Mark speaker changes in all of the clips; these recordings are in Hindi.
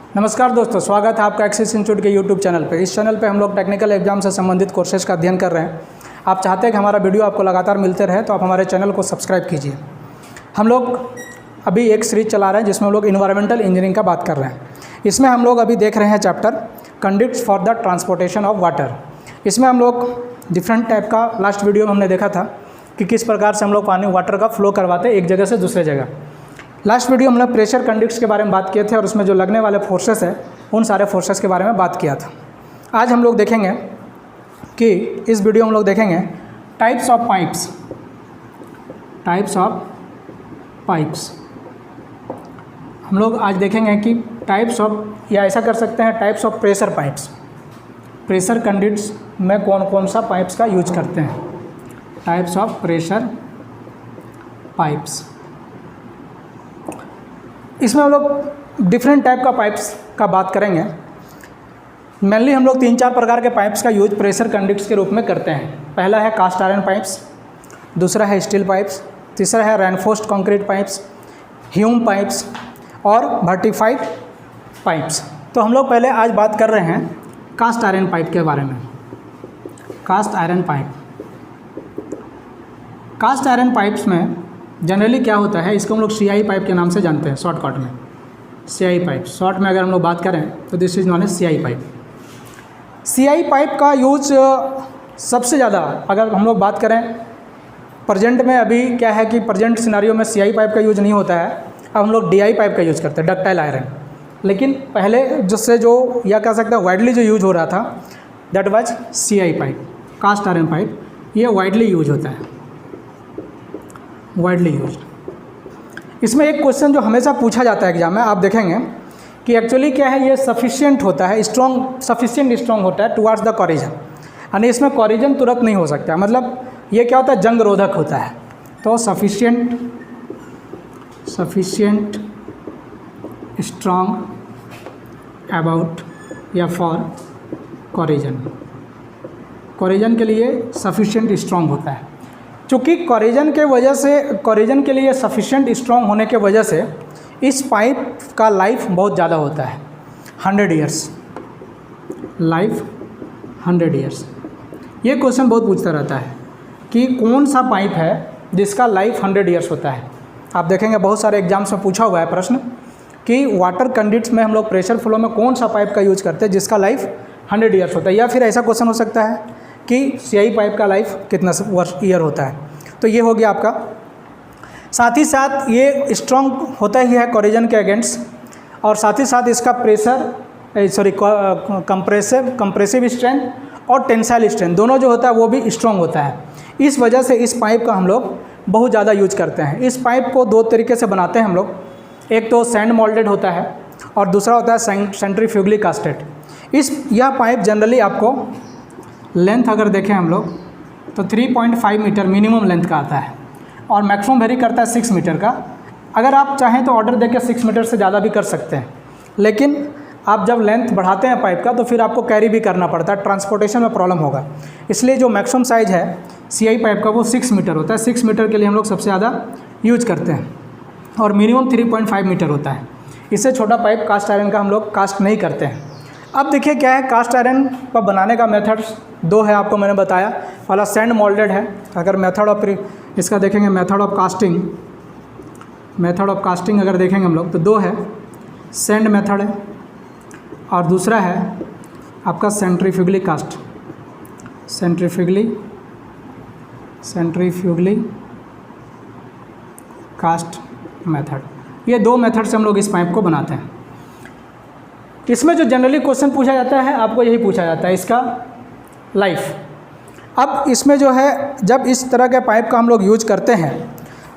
Speaker 1: नमस्कार दोस्तों, स्वागत है आपका एक्सिस इंस्टीट्यूट के यूट्यूब चैनल पे। इस चैनल पे हम लोग टेक्निकल एग्जाम से संबंधित कोर्सेज का अध्ययन कर रहे हैं। आप चाहते हैं कि हमारा वीडियो आपको लगातार मिलते रहे तो आप हमारे चैनल को सब्सक्राइब कीजिए। हम लोग अभी एक सीरीज चला रहे हैं जिसमें हम लोग इन्वायरमेंटल इंजीनियरिंग का बात कर रहे हैं। इसमें हम लोग अभी देख रहे हैं chapter conducts for the transportation of water. इसमें हम लोग डिफरेंट टाइप का लास्ट वीडियो में हमने देखा था कि किस प्रकार से हम लोग पानी वाटर का फ्लो करवाते हैं एक जगह से दूसरे जगह। लास्ट वीडियो हम लोग प्रेशर कंडक्ट्स के बारे में बात किए थे और उसमें जो लगने वाले फोर्सेस है उन सारे फोर्सेस के बारे में बात किया था। आज हम लोग देखेंगे कि इस वीडियो में हम लोग देखेंगे टाइप्स ऑफ पाइप्स। हम लोग आज देखेंगे कि टाइप्स ऑफ, या ऐसा कर सकते हैं types of pressure pipes. Pressure conducts में कौन कौन सा पाइप्स का यूज करते हैं, टाइप्स ऑफ प्रेशर पाइप्स। इसमें हम लोग डिफरेंट टाइप का पाइप्स का बात करेंगे। मेनली हम लोग 3-4 प्रकार के पाइप्स का यूज प्रेशर कंडक्ट्स के रूप में करते हैं। पहला है कास्ट आयरन पाइप्स, दूसरा है स्टील पाइप्स, तीसरा है reinforced concrete pipes, Hume pipes और वर्टिफाइड पाइप्स। तो हम लोग पहले आज बात कर रहे हैं कास्ट आयरन पाइप के बारे में। कास्ट आयरन आयरन पाइप्स में जनरली क्या होता है, इसको हम लोग CI पाइप के नाम से जानते हैं शॉर्टकट में। CI पाइप शॉर्ट में अगर हम लोग बात करें तो this is known as CI pipe. CI pipe का यूज सबसे ज़्यादा अगर हम लोग बात करें प्रेजेंट में, अभी क्या है कि प्रेजेंट सिनारियो में CI पाइप का यूज नहीं होता है। अब हम लोग DI पाइप का यूज़ करते हैं, डक्टाइल आयरन। लेकिन पहले जिससे जो या कह सकते हैं वाइडली जो यूज हो रहा था that was CI pipe, cast iron pipe. ये वाइडली यूज होता है, वाइडली यूज। इसमें एक क्वेश्चन जो हमेशा पूछा जाता है एग्जाम में, आप देखेंगे कि एक्चुअली क्या है, ये सफिशिएंट होता है, सफिशिएंट स्ट्रॉन्ग होता है टुवार्ड्स द कॉरिजन। यानी इसमें कॉरिजन तुरंत नहीं हो सकता, मतलब ये क्या होता है, जंग रोधक होता है। तो सफिशिएंट स्ट्रॉन्ग अबाउट या फॉर कॉरिजन के लिए सफिशिएंट स्ट्रॉन्ग होता है। चूँकि कॉरिजन के लिए सफिशिएंट स्ट्रॉन्ग होने के वजह से इस पाइप का लाइफ बहुत ज़्यादा होता है, 100 ईयर्स, लाइफ 100 ईयर्स। ये क्वेश्चन बहुत पूछता रहता है कि कौन सा पाइप है जिसका लाइफ 100 ईयर्स होता है। आप देखेंगे बहुत सारे एग्जाम्स में पूछा हुआ है प्रश्न कि वाटर कंडक्ट्स में हम लोग प्रेशर फ्लो में कौन सा पाइप का यूज करते हैं जिसका लाइफ 100 ईयर्स होता है। या फिर ऐसा क्वेश्चन हो सकता है कि CI पाइप का लाइफ कितना ईयर होता है। तो ये हो गया आपका। साथ ही साथ ये स्ट्रॉन्ग होता ही है कॉरिजन के अगेंस्ट, और साथ ही साथ इसका कंप्रेसिव स्ट्रेंथ और टेंसाइल स्ट्रेंथ दोनों जो होता है वो भी स्ट्रॉन्ग होता है। इस वजह से इस पाइप का हम लोग बहुत ज़्यादा यूज करते हैं। इस पाइप को 2 तरीके से बनाते हैं हम लोग, एक तो सैंड मोल्डेड होता है और दूसरा होता है सेंट्रीफ्यूगली कास्टेड। यह पाइप जनरली आपको लेंथ अगर देखें हम लोग तो 3.5 मीटर मिनिमम लेंथ का आता है और मैक्सिमम वेरी करता है 6 मीटर का। अगर आप चाहें तो ऑर्डर देकर 6 मीटर से ज़्यादा भी कर सकते हैं, लेकिन आप जब लेंथ बढ़ाते हैं पाइप का तो फिर आपको कैरी भी करना पड़ता है, ट्रांसपोर्टेशन में प्रॉब्लम होगा। इसलिए जो मैक्सिमम साइज़ है CI पाइप का वो 6 मीटर होता है। 6 मीटर के लिए हम लोग सबसे ज़्यादा यूज करते हैं और मिनिमम 3.5 मीटर होता है। इससे छोटा पाइप कास्ट आयरन का हम लोग कास्ट नहीं करते हैं। अब देखिए क्या है, कास्ट आयरन का बनाने का मेथड्स 2 है, आपको मैंने बताया। पहला सैंड मोल्डेड है। अगर मेथड ऑफ इसका देखेंगे, मेथड ऑफ कास्टिंग अगर देखेंगे हम लोग तो 2 है, सैंड मेथड है और दूसरा है आपका सेंट्रीफ्यूगली कास्ट मेथड। ये 2 मेथड से हम लोग इस पाइप को बनाते हैं। इसमें जो जनरली क्वेश्चन पूछा जाता है आपको यही पूछा जाता है, इसका लाइफ। अब इसमें जो है, जब इस तरह के पाइप का हम लोग यूज करते हैं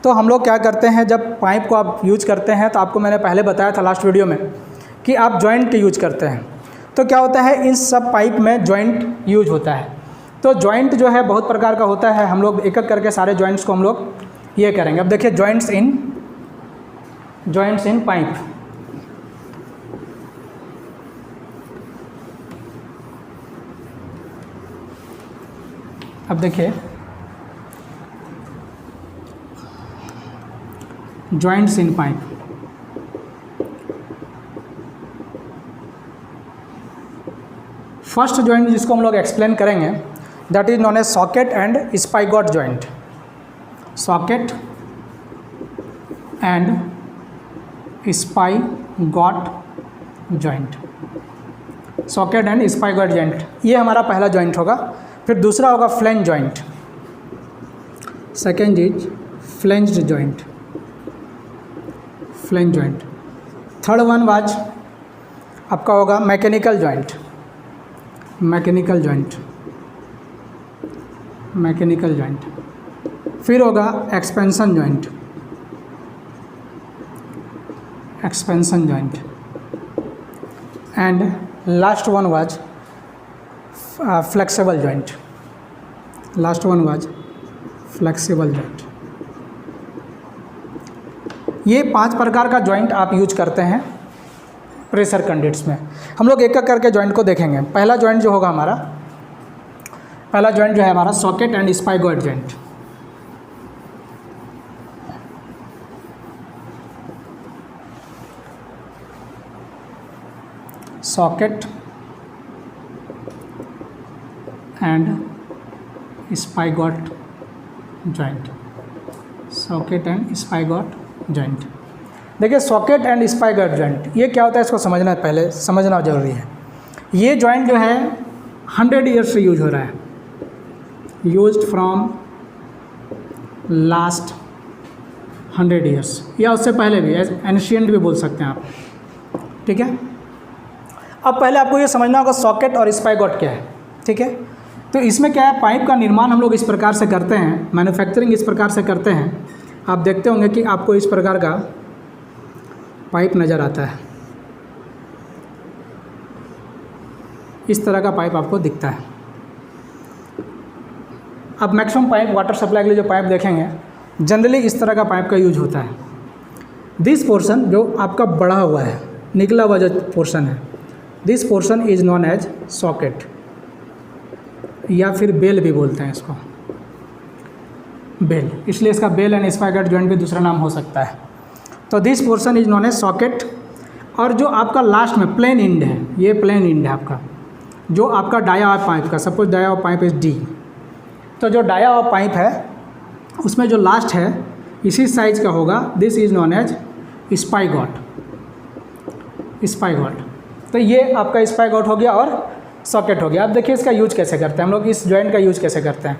Speaker 1: तो हम लोग क्या करते हैं, जब पाइप को आप यूज करते हैं तो आपको मैंने पहले बताया था लास्ट वीडियो में कि आप जॉइंट के यूज करते हैं। तो क्या होता है, इन सब पाइप में जॉइंट यूज होता है। तो जॉइंट जो है बहुत प्रकार का होता है। हम लोग एक एक करके सारे जॉइंट्स को हम लोग ये करेंगे। अब देखिए जॉइंट्स इन पाइप। अब देखिए joints in pipe. First joint जिसको हम लोग एक्सप्लेन करेंगे that is known as socket and spigot joint. Socket and spigot joint, socket and spigot joint, ये हमारा पहला जॉइंट होगा। फिर दूसरा होगा flange joint, second is flanged joint, flange joint. Third one was आपका होगा mechanical joint, mechanical joint, mechanical joint. फिर होगा expansion joint, expansion joint. And last one was flexible joint, last one was flexible joint. ये 5 प्रकार का जॉइंट आप यूज करते हैं प्रेशर कंडक्ट्स में। हम लोग एक एक करके जॉइंट को देखेंगे। पहला जॉइंट जो होगा हमारा, पहला जॉइंट जो है हमारा socket and spigot joint. Socket and spigot joint, socket and spigot joint. देखिए सॉकेट एंड स्पाइगॉट जॉइंट ये क्या होता है, इसको समझना पहले समझना जरूरी है। ये जॉइंट जो है 100 ईयर्स से यूज हो रहा है, यूज्ड फ्रॉम लास्ट 100 ईयर्स, या उससे पहले भी, एंशिएंट भी बोल सकते हैं आप, ठीक है। अब पहले आपको ये समझना होगा सॉकेट और स्पाइगॉट क्या है, ठीक है। तो इसमें क्या है, पाइप का निर्माण हम लोग इस प्रकार से करते हैं, मैन्युफैक्चरिंग इस प्रकार से करते हैं। आप देखते होंगे कि आपको इस प्रकार का पाइप नज़र आता है, इस तरह का पाइप आपको दिखता है। अब मैक्सिमम पाइप वाटर सप्लाई के लिए जो पाइप देखेंगे जनरली इस तरह का पाइप का यूज होता है। दिस पोर्शन जो आपका बढ़ा हुआ है, निकला हुआ जो पोर्शन है, this portion is known as socket, या फिर बेल भी बोलते हैं इसको, बेल, इसलिए इसका बेल एंड स्पाइगॉट जॉइंट भी दूसरा नाम हो सकता है। तो this portion is known as socket. और जो आपका लास्ट में प्लेन एंड है, ये प्लेन एंड है आपका, जो आपका डाया हुआ पाइप का, सपोज डाया हुआ पाइप इज डी, तो जो डाया हुआ पाइप है उसमें जो लास्ट है इसी साइज का होगा, दिस इज नॉन एज स्पाइगॉट, स्पाइगॉट। तो ये आपका स्पाइगॉट हो गया और सॉकेट हो गया। अब देखिए इसका यूज कैसे करते हैं हम लोग, इस जॉइंट का यूज कैसे करते हैं।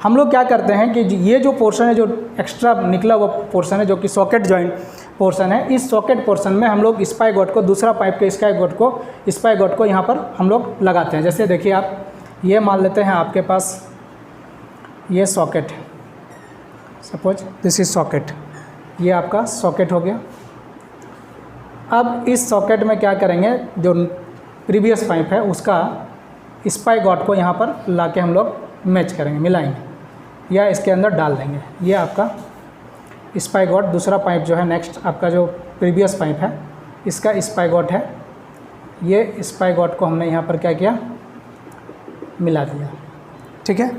Speaker 1: हम लोग क्या करते हैं कि ये जो पोर्शन है, जो एक्स्ट्रा निकला हुआ पोर्शन है, जो कि सॉकेट जॉइंट पोर्शन है, इस सॉकेट पोर्शन में हम लोग स्पाइगॉट को, दूसरा पाइप के स्पाइगॉट को यहाँ पर हम लोग लगाते हैं। जैसे देखिए आप ये मान लेते हैं आपके पास ये सॉकेट है, सपोज दिस इज सॉकेट, ये आपका सॉकेट हो गया। अब इस सॉकेट में क्या करेंगे, जो प्रीवियस पाइप है उसका स्पाइगॉट को यहाँ पर लाके हम लोग मैच करेंगे, मिलाएंगे, या इसके अंदर डाल देंगे। ये आपका स्पाइगॉट, दूसरा पाइप जो है नेक्स्ट आपका जो प्रीवियस पाइप है इसका स्पाइगॉट है। ये स्पाइगॉट को हमने यहाँ पर क्या किया, मिला दिया, ठीक है,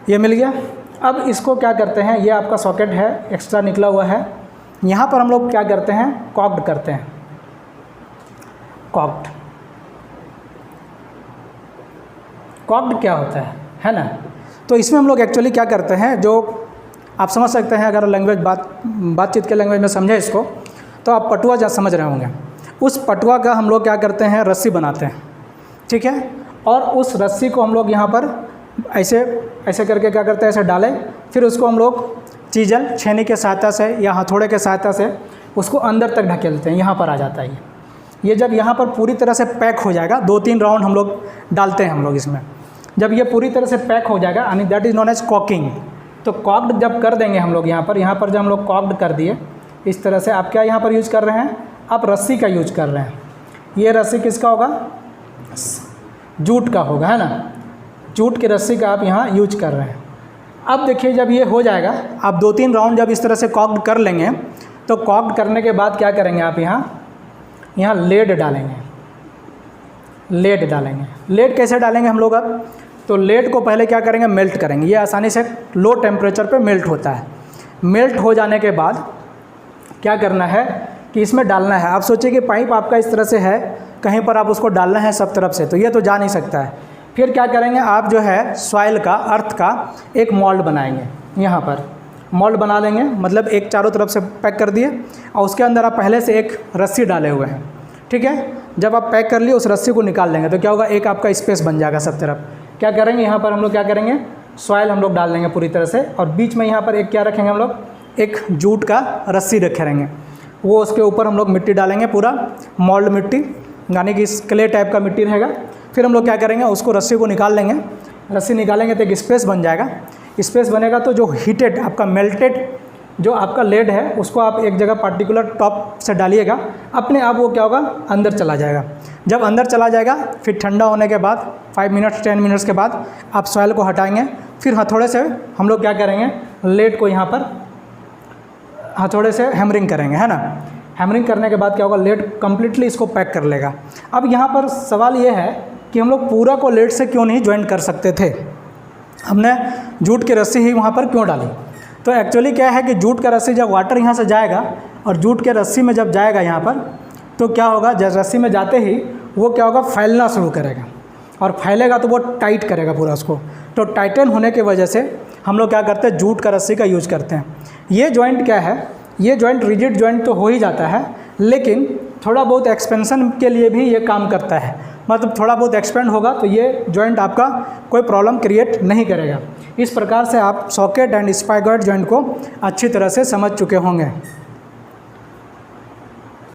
Speaker 1: ये मिल गया। अब इसको क्या करते हैं, ये आपका सॉकेट है, एक्स्ट्रा निकला हुआ है, यहाँ पर हम लोग क्या करते हैं, कॉक्ड करते हैं, कॉक्ड। कॉक्ड क्या होता है ना। तो इसमें हम लोग एक्चुअली क्या करते हैं, जो आप समझ सकते हैं, अगर लैंग्वेज बातचीत के लैंग्वेज में समझे इसको, तो आप पटुआ जा समझ रहे होंगे। उस पटुआ का हम लोग क्या करते हैं, रस्सी बनाते हैं, ठीक है। और उस रस्सी को हम लोग यहाँ पर ऐसे ऐसे करके क्या करते हैं, ऐसे डालें, फिर उसको हम लोग चीजल छेनी के सहायता से या हथौड़े के सहायता से उसको अंदर तक ढकेलते हैं, यहाँ पर आ जाता है ये जब यहाँ पर पूरी तरह से पैक हो जाएगा, 2-3 राउंड हम लोग डालते हैं हम लोग इसमें। जब ये पूरी तरह से पैक हो जाएगा, यानी that is known as caulking. तो कॉक्ड जब कर देंगे हम लोग यहाँ पर जब हम लोग कॉक्ड कर दिए इस तरह से, आप क्या यहाँ पर यूज कर रहे हैं, आप रस्सी का यूज कर रहे हैं। ये रस्सी किसका होगा, जूट का होगा, है ना, जूट की रस्सी का आप यहाँ यूज कर रहे हैं। अब देखिए जब ये हो जाएगा, आप 2-3 राउंड जब इस तरह से कॉक्ड कर लेंगे, तो कॉक्ड करने के बाद क्या करेंगे, आप यहाँ लेड डालेंगे, लेड डालेंगे। लेड कैसे डालेंगे हम लोग, अब तो लेड को पहले क्या करेंगे, मेल्ट करेंगे। ये आसानी से लो टेम्परेचर पे मेल्ट होता है। मेल्ट हो जाने के बाद क्या करना है कि इसमें डालना है। आप सोचिए कि पाइप आपका इस तरह से है, कहीं पर आप उसको डालना है सब तरफ से, तो ये तो जा नहीं सकता है। फिर क्या करेंगे आप जो है सॉइल का, अर्थ का एक मोल्ड बनाएंगे। यहाँ पर मोल्ड बना लेंगे, मतलब एक चारों तरफ से पैक कर दिए और उसके अंदर आप पहले से एक रस्सी डाले हुए हैं, ठीक है। जब आप पैक कर लिए उस रस्सी को निकाल लेंगे तो क्या होगा, एक आपका स्पेस बन जाएगा सब तरफ। क्या करेंगे यहाँ पर हम लोग, क्या करेंगे सॉइल हम लोग डाल देंगे पूरी तरह से, और बीच में यहाँ पर एक क्या रखेंगे हम लोग, एक जूट का रस्सी रखे रहेंगे, वो उसके ऊपर हम लोग मिट्टी डालेंगे, पूरा मोल्ड मिट्टी, यानी कि क्ले टाइप का मिट्टी रहेगा। फिर हम लोग क्या करेंगे, उसको रस्सी को निकाल लेंगे, रस्सी निकालेंगे तो एक स्पेस बन जाएगा। स्पेस बनेगा तो जो हीटेड आपका मेल्टेड जो आपका लेड है उसको आप एक जगह पार्टिकुलर टॉप से डालिएगा, अपने आप वो क्या होगा अंदर चला जाएगा। जब अंदर चला जाएगा फिर ठंडा होने के बाद 5 मिनट 10 मिनट्स के बाद आप सॉइल को हटाएंगे। फिर हथौड़े से हम लोग क्या करेंगे, लेड को यहाँ पर हथौड़े से हैमरिंग करेंगे, है ना। हैमरिंग करने के बाद क्या होगा, लेड कम्प्लीटली इसको पैक कर लेगा। अब यहाँ पर सवाल ये है कि हम लोग पूरा को लेड से क्यों नहीं ज्वाइंट कर सकते थे, हमने जूट की रस्सी ही वहाँ पर क्यों डाली। तो एक्चुअली क्या है कि जूट का रस्सी जब वाटर यहाँ से जाएगा और जूट के रस्सी में जब जाएगा यहाँ पर, तो क्या होगा, जब रस्सी में जाते ही वो क्या होगा, फैलना शुरू करेगा, और फैलेगा तो वो टाइट करेगा पूरा उसको। तो टाइटन होने की वजह से हम लोग क्या करते हैं, जूट का रस्सी का यूज करते हैं। ये जॉइंट क्या है, ये जॉइंट रिजिड जॉइंट तो हो ही जाता है, लेकिन थोड़ा बहुत एक्सपेंशन के लिए भी ये काम करता है। मतलब थोड़ा बहुत एक्सपेंड होगा तो ये जॉइंट आपका कोई प्रॉब्लम क्रिएट नहीं करेगा। इस प्रकार से आप सॉकेट एंड स्पाइगॉइड जॉइंट को अच्छी तरह से समझ चुके होंगे।